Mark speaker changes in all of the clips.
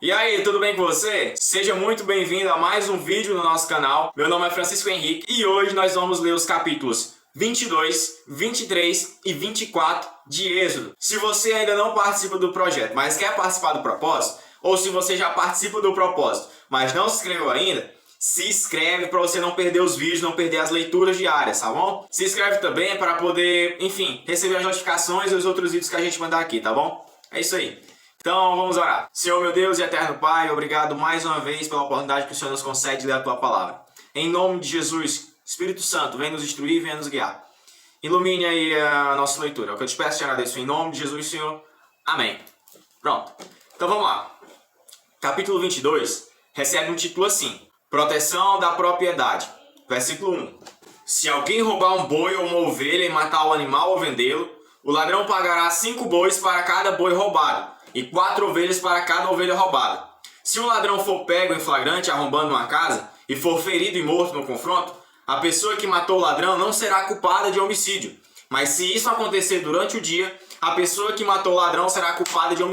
Speaker 1: E aí, tudo bem com você? Seja muito bem-vindo a mais um vídeo no nosso canal. Meu nome é Francisco Henrique e hoje nós vamos ler os capítulos 22, 23 e 24 de Êxodo. Se você ainda não participa do projeto, mas quer participar do propósito, ou se você já participa do propósito, mas não se inscreveu ainda, se inscreve para você não perder os vídeos, não perder as leituras diárias, tá bom? Se inscreve também para poder, enfim, receber as notificações e os outros vídeos que a gente mandar aqui, tá bom? É isso aí. Então vamos orar. Senhor meu Deus e eterno Pai, obrigado mais uma vez pela oportunidade que o Senhor nos concede de ler a Tua Palavra. Em nome de Jesus, Espírito Santo, vem nos instruir, vem nos guiar. Ilumine aí a nossa leitura. É o que eu te peço e te agradeço. Em nome de Jesus, Senhor. Amém. Pronto. Então vamos lá. Capítulo 22 recebe um título assim: Proteção da propriedade. Versículo 1. Se alguém roubar um boi ou uma ovelha e matar o animal ou vendê-lo, o ladrão pagará 5 bois para cada boi roubado e 4 ovelhas para cada ovelha roubada. Se um ladrão for pego em flagrante arrombando uma casa e for ferido e morto no confronto, a pessoa que matou o ladrão não será culpada de homicídio. Mas se isso acontecer durante o dia, a pessoa que matou o ladrão será culpada de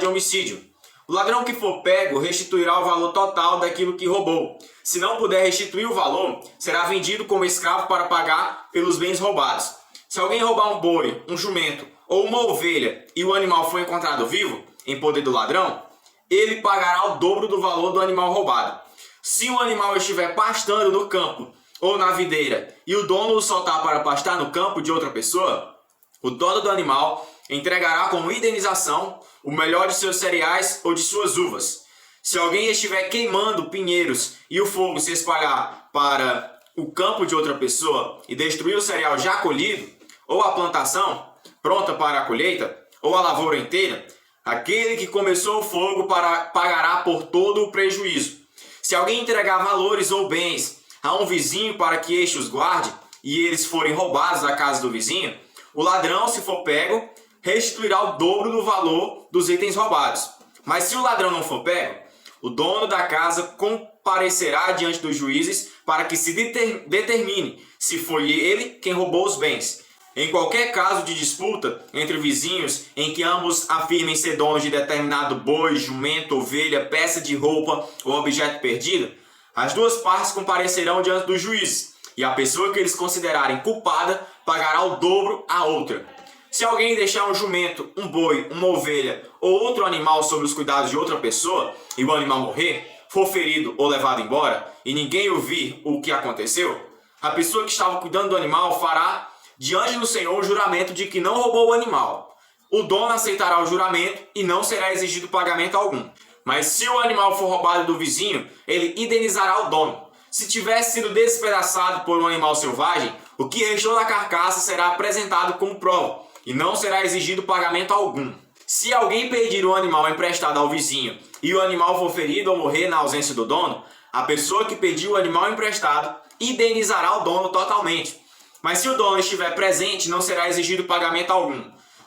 Speaker 1: homicídio. O ladrão que for pego restituirá o valor total daquilo que roubou. Se não puder restituir o valor, será vendido como escravo para pagar pelos bens roubados. Se alguém roubar um boi, um jumento ou uma ovelha e o animal for encontrado vivo, em poder do ladrão, ele pagará o dobro do valor do animal roubado. Se o animal estiver pastando no campo ou na videira e o dono o soltar para pastar no campo de outra pessoa, o dono do animal entregará como indenização o melhor de seus cereais ou de suas uvas. Se alguém estiver queimando pinheiros e o fogo se espalhar para o campo de outra pessoa e destruir o cereal já colhido, ou a plantação pronta para a colheita, ou a lavoura inteira, aquele que começou o fogo pagará por todo o prejuízo. Se alguém entregar valores ou bens a um vizinho para que este os guarde, e eles forem roubados da casa do vizinho, o ladrão, se for pego, restituirá o dobro do valor dos itens roubados. Mas se o ladrão não for pego, o dono da casa comparecerá diante dos juízes para que se determine se foi ele quem roubou os bens. Em qualquer caso de disputa entre vizinhos em que ambos afirmem ser donos de determinado boi, jumento, ovelha, peça de roupa ou objeto perdido, as duas partes comparecerão diante dos juízes, e a pessoa que eles considerarem culpada pagará o dobro à outra. Se alguém deixar um jumento, um boi, uma ovelha ou outro animal sob os cuidados de outra pessoa e o animal morrer, for ferido ou levado embora, e ninguém ouvir o que aconteceu, a pessoa que estava cuidando do animal fará diante do Senhor o juramento de que não roubou o animal. O dono aceitará o juramento e não será exigido pagamento algum. Mas se o animal for roubado do vizinho, ele indenizará o dono. Se tivesse sido despedaçado por um animal selvagem, o que restou da carcaça será apresentado como prova e não será exigido pagamento algum. Se alguém pedir o animal emprestado ao vizinho e o animal for ferido ou morrer na ausência do dono, a pessoa que pediu o animal emprestado indenizará o dono totalmente. Mas se o dono estiver presente, não será exigido pagamento algum.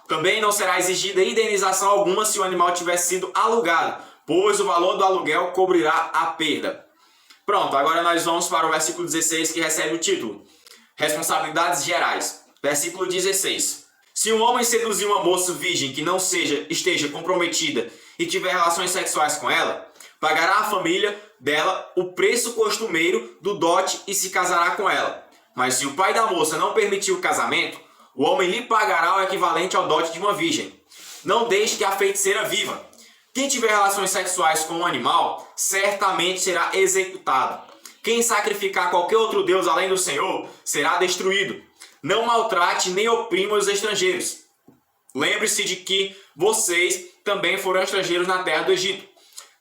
Speaker 1: Também não será exigida indenização alguma se o animal tiver sido alugado, pois o valor do aluguel cobrirá a perda. Pronto, agora nós vamos para o versículo 16, que recebe o título: Responsabilidades gerais. Versículo 16. Se um homem seduzir uma moça virgem que não esteja comprometida e tiver relações sexuais com ela, pagará à família dela o preço costumeiro do dote e se casará com ela. Mas se o pai da moça não permitir o casamento, o homem lhe pagará o equivalente ao dote de uma virgem. Não deixe que a feiticeira viva. Quem tiver relações sexuais com um animal, certamente será executado. Quem sacrificar qualquer outro deus além do Senhor, será destruído. Não maltrate nem oprima os estrangeiros. Lembre-se de que vocês também foram estrangeiros na terra do Egito.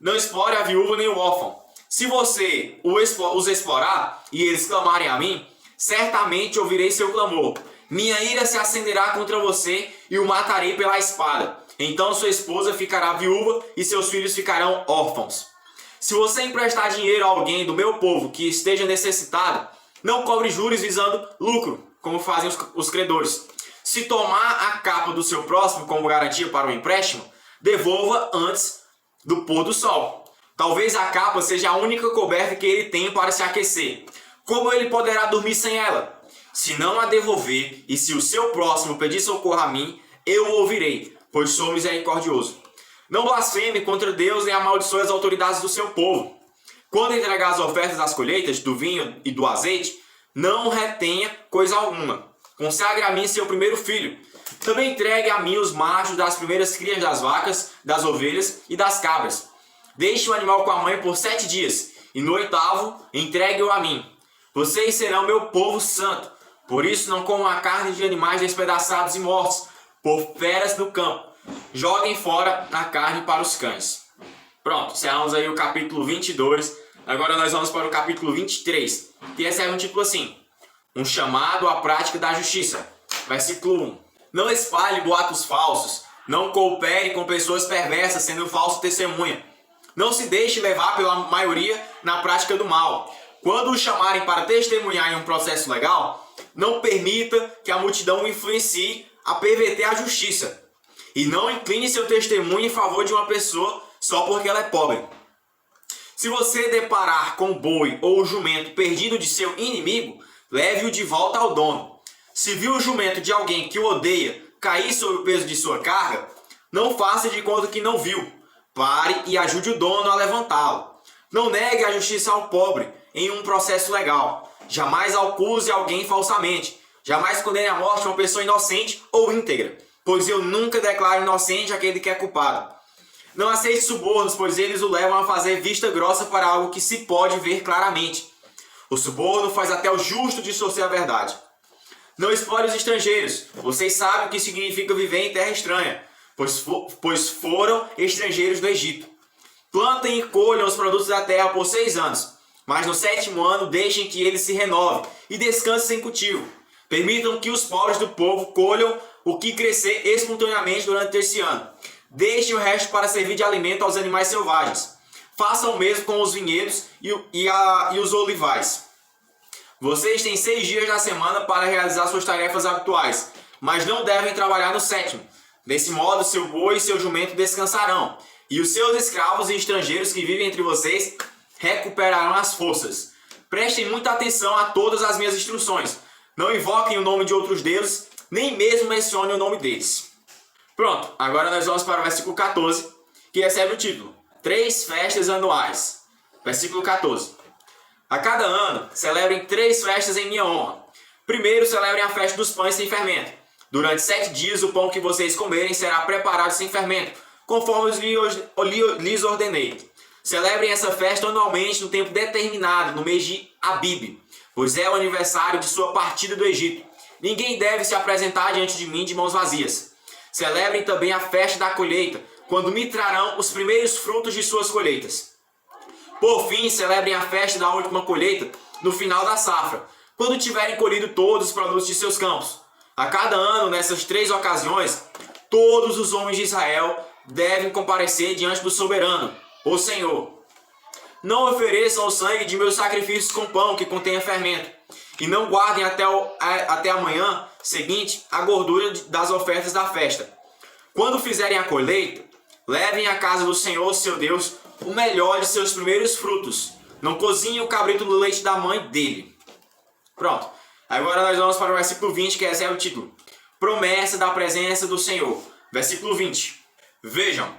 Speaker 1: Não explore a viúva nem o órfão. Se você os explorar e eles clamarem a mim, certamente ouvirei seu clamor. Minha ira se acenderá contra você e o matarei pela espada. Então sua esposa ficará viúva e seus filhos ficarão órfãos. Se você emprestar dinheiro a alguém do meu povo que esteja necessitado, não cobre juros visando lucro, como fazem os credores. Se tomar a capa do seu próximo como garantia para o empréstimo, devolva antes do pôr do sol. Talvez a capa seja a única coberta que ele tem para se aquecer. Como ele poderá dormir sem ela? Se não a devolver, e se o seu próximo pedir socorro a mim, eu o ouvirei, pois sou misericordioso. Não blasfeme contra Deus nem amaldiçoe as autoridades do seu povo. Quando entregar as ofertas das colheitas, do vinho e do azeite, não retenha coisa alguma. Consagre a mim seu primeiro filho. Também entregue a mim os machos das primeiras crias das vacas, das ovelhas e das cabras. Deixe o animal com a mãe por 7 dias, e no 8º entregue-o a mim. Vocês serão meu povo santo. Por isso não comam a carne de animais despedaçados e mortos, por feras do campo. Joguem fora a carne para os cães. Pronto, encerramos aí o capítulo 22. Agora nós vamos para o capítulo 23, que recebe um título assim: um chamado à prática da justiça. Versículo 1. Não espalhe boatos falsos. Não coopere com pessoas perversas, sendo falso testemunha. Não se deixe levar pela maioria na prática do mal. Quando o chamarem para testemunhar em um processo legal, não permita que a multidão o influencie a perverter a justiça. E não incline seu testemunho em favor de uma pessoa só porque ela é pobre. Se você deparar com o boi ou o jumento perdido de seu inimigo, leve-o de volta ao dono. Se viu o jumento de alguém que o odeia cair sob o peso de sua carga, não faça de conta que não viu. Pare e ajude o dono a levantá-lo. Não negue a justiça ao pobre em um processo legal. Jamais acuse alguém falsamente. Jamais condene à morte uma pessoa inocente ou íntegra, pois eu nunca declaro inocente aquele que é culpado. Não aceite subornos, pois eles o levam a fazer vista grossa para algo que se pode ver claramente. O suborno faz até o justo distorcer a verdade. Não explore os estrangeiros. Vocês sabem o que significa viver em terra estranha, pois foram estrangeiros do Egito. Plantem e colham os produtos da terra por 6 anos, mas no 7º ano deixem que ele se renove e descanse sem cultivo. Permitam que os pobres do povo colham o que crescer espontaneamente durante esse ano. Deixem o resto para servir de alimento aos animais selvagens. Façam o mesmo com os vinhedos e os olivais. Vocês têm 6 dias da semana para realizar suas tarefas habituais, mas não devem trabalhar no 7º. Desse modo, seu boi e seu jumento descansarão, e os seus escravos e estrangeiros que vivem entre vocês recuperarão as forças. Prestem muita atenção a todas as minhas instruções. Não invoquem o nome de outros deuses, nem mesmo mencionem o nome deles. Pronto, agora nós vamos para o versículo 14, que recebe o título: 3 festas anuais. Versículo 14. A cada ano, celebrem 3 festas em minha honra. Primeiro, celebrem a festa dos pães sem fermento. Durante 7 dias, o pão que vocês comerem será preparado sem fermento, conforme lhes ordenei. Celebrem essa festa anualmente no tempo determinado, no mês de Abib, pois é o aniversário de sua partida do Egito. Ninguém deve se apresentar diante de mim de mãos vazias. Celebrem também a festa da colheita, quando me trarão os primeiros frutos de suas colheitas. Por fim, celebrem a festa da última colheita no final da safra, quando tiverem colhido todos os produtos de seus campos. A cada ano, nessas 3 ocasiões, todos os homens de Israel devem comparecer diante do soberano, o Senhor. Não ofereçam o sangue de meus sacrifícios com pão que contenha fermento, e não guardem até a manhã seguinte a gordura das ofertas da festa. Quando fizerem a colheita, levem à casa do Senhor, seu Deus, o melhor de seus primeiros frutos. Não cozinhem o cabrito no leite da mãe dele. Pronto. Agora nós vamos para o versículo 20, que recebe o título: Promessa da presença do Senhor. Versículo 20. Vejam,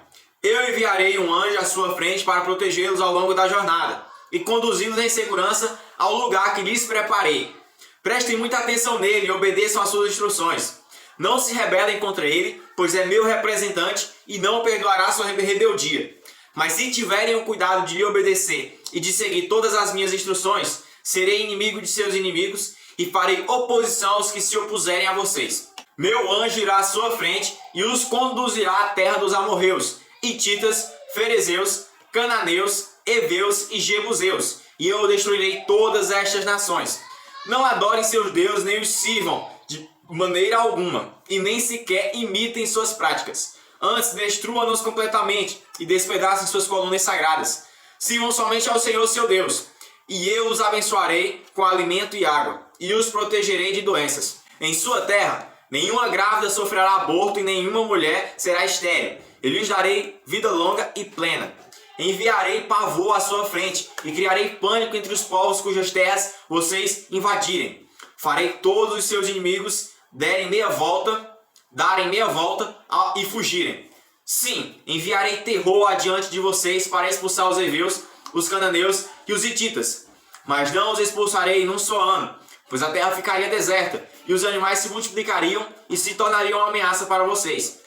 Speaker 1: eu enviarei um anjo à sua frente para protegê-los ao longo da jornada e conduzi-los em segurança ao lugar que lhes preparei. Prestem muita atenção nele e obedeçam às suas instruções. Não se rebelem contra ele, pois é meu representante e não perdoará sua rebeldia. Mas se tiverem o cuidado de lhe obedecer e de seguir todas as minhas instruções, serei inimigo de seus inimigos e farei oposição aos que se opuserem a vocês. Meu anjo irá à sua frente e os conduzirá à terra dos amorreus, hititas, ferezeus, cananeus, heveus e jebuseus, e eu destruirei todas estas nações. Não adorem seus deuses nem os sirvam de maneira alguma, e nem sequer imitem suas práticas. Antes, destruam-nos completamente e despedacem suas colunas sagradas. Sirvam somente ao Senhor seu Deus, e eu os abençoarei com alimento e água, e os protegerei de doenças. Em sua terra, nenhuma grávida sofrerá aborto e nenhuma mulher será estéril. Eu lhes darei vida longa e plena. Enviarei pavor à sua frente e criarei pânico entre os povos cujas terras vocês invadirem. Farei todos os seus inimigos derem meia volta darem meia volta e fugirem. Sim, enviarei terror adiante de vocês para expulsar os heveus, os cananeus e os hititas. Mas não os expulsarei num só ano, pois a terra ficaria deserta, e os animais se multiplicariam e se tornariam uma ameaça para vocês.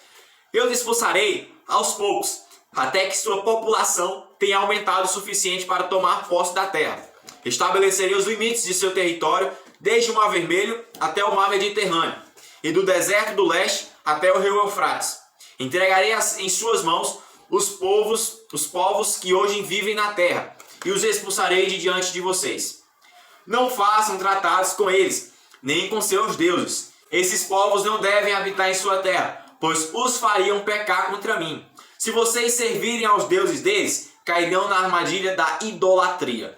Speaker 1: Eu os expulsarei aos poucos, até que sua população tenha aumentado o suficiente para tomar posse da terra. Estabelecerei os limites de seu território, desde o Mar Vermelho até o Mar Mediterrâneo, e do deserto do leste até o rio Eufrates. Entregarei em suas mãos os povos que hoje vivem na terra, e os expulsarei de diante de vocês. Não façam tratados com eles, nem com seus deuses. Esses povos não devem habitar em sua terra, pois os fariam pecar contra mim. Se vocês servirem aos deuses deles, cairão na armadilha da idolatria.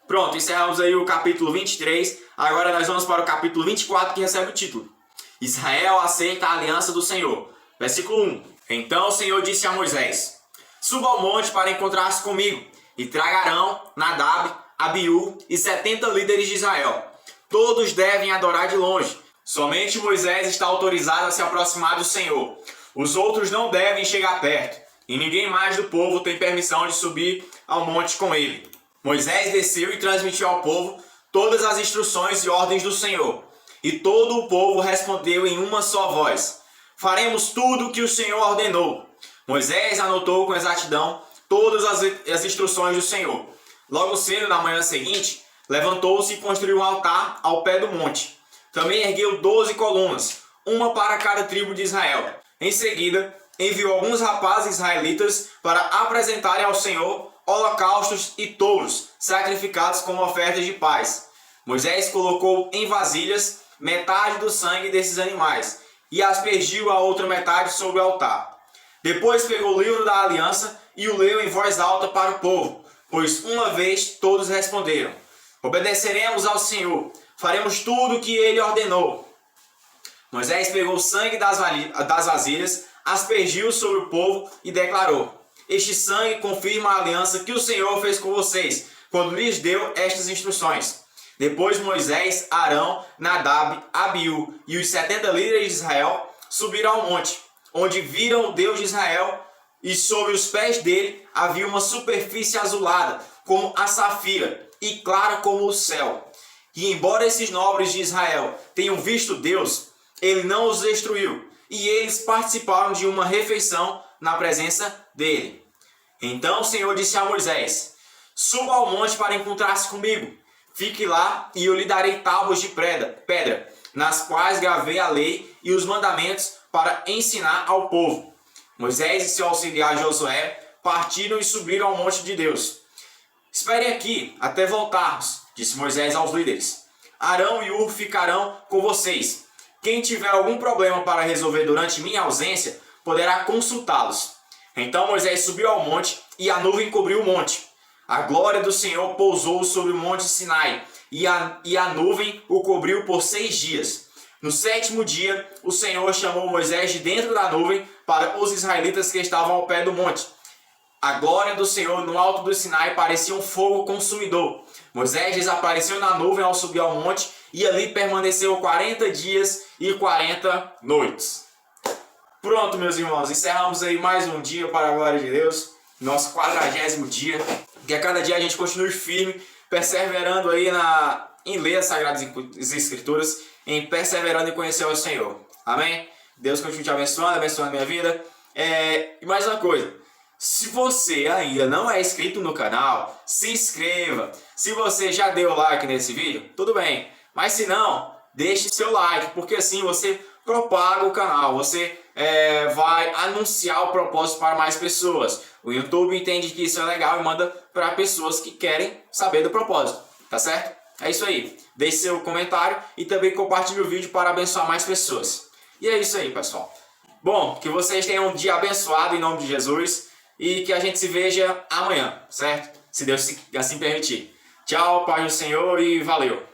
Speaker 1: Pronto, encerramos aí o capítulo 23. Agora nós vamos para o capítulo 24, que recebe o título: Israel aceita a aliança do Senhor. Versículo 1. Então o Senhor disse a Moisés: Suba ao monte para encontrar-se comigo, e traga Arão, Nadab, Abiú e 70 líderes de Israel. Todos devem adorar de longe. Somente Moisés está autorizado a se aproximar do Senhor. Os outros não devem chegar perto, e ninguém mais do povo tem permissão de subir ao monte com ele. Moisés desceu e transmitiu ao povo todas as instruções e ordens do Senhor. E todo o povo respondeu em uma só voz: Faremos tudo o que o Senhor ordenou. Moisés anotou com exatidão todas as instruções do Senhor. Logo cedo, na manhã seguinte, levantou-se e construiu um altar ao pé do monte. Também ergueu 12 colunas, uma para cada tribo de Israel. Em seguida, enviou alguns rapazes israelitas para apresentarem ao Senhor holocaustos e touros, sacrificados como ofertas de paz. Moisés colocou em vasilhas metade do sangue desses animais e aspergiu a outra metade sobre o altar. Depois pegou o livro da aliança e o leu em voz alta para o povo, pois uma vez todos responderam: Obedeceremos ao Senhor, faremos tudo o que ele ordenou. Moisés pegou o sangue das vasilhas, aspergiu sobre o povo e declarou: Este sangue confirma a aliança que o Senhor fez com vocês, quando lhes deu estas instruções. Depois Moisés, Arão, Nadab, Abiú e os 70 líderes de Israel subiram ao monte, onde viram o Deus de Israel, e sobre os pés dele havia uma superfície azulada, como a safira, e clara como o céu. E embora esses nobres de Israel tenham visto Deus, ele não os destruiu, e eles participaram de uma refeição na presença dele. Então o Senhor disse a Moisés: Suba ao monte para encontrar-se comigo. Fique lá e eu lhe darei tábuas de pedra, nas quais gravei a lei e os mandamentos para ensinar ao povo. Moisés e seu auxiliar Josué partiram e subiram ao monte de Deus. Esperem aqui até voltarmos, disse Moisés aos líderes. Arão e Hur ficarão com vocês. Quem tiver algum problema para resolver durante minha ausência, poderá consultá-los. Então Moisés subiu ao monte e a nuvem cobriu o monte. A glória do Senhor pousou sobre o monte Sinai e a nuvem o cobriu por 6 dias. No 7º dia, o Senhor chamou Moisés de dentro da nuvem para os israelitas que estavam ao pé do monte. A glória do Senhor no alto do Sinai parecia um fogo consumidor. Moisés desapareceu na nuvem ao subir ao monte e ali permaneceu 40 dias e 40 noites. Pronto, meus irmãos, encerramos aí mais um dia para a glória de Deus, nosso 40º dia. Que a cada dia a gente continue firme, perseverando aí em ler as Sagradas Escrituras, em perseverando em conhecer o Senhor. Amém? Deus continue te abençoando a minha vida. E mais uma coisa, se você ainda não é inscrito no canal, se inscreva. Se você já deu like nesse vídeo, tudo bem. Mas se não, deixe seu like, porque assim você propaga o canal, você vai anunciar o propósito para mais pessoas. O YouTube entende que isso é legal e manda para pessoas que querem saber do propósito, tá certo? É isso aí. Deixe seu comentário e também compartilhe o vídeo para abençoar mais pessoas. E é isso aí, pessoal. Bom, que vocês tenham um dia abençoado em nome de Jesus e que a gente se veja amanhã, certo? Se Deus assim permitir. Tchau, paz do Senhor e valeu!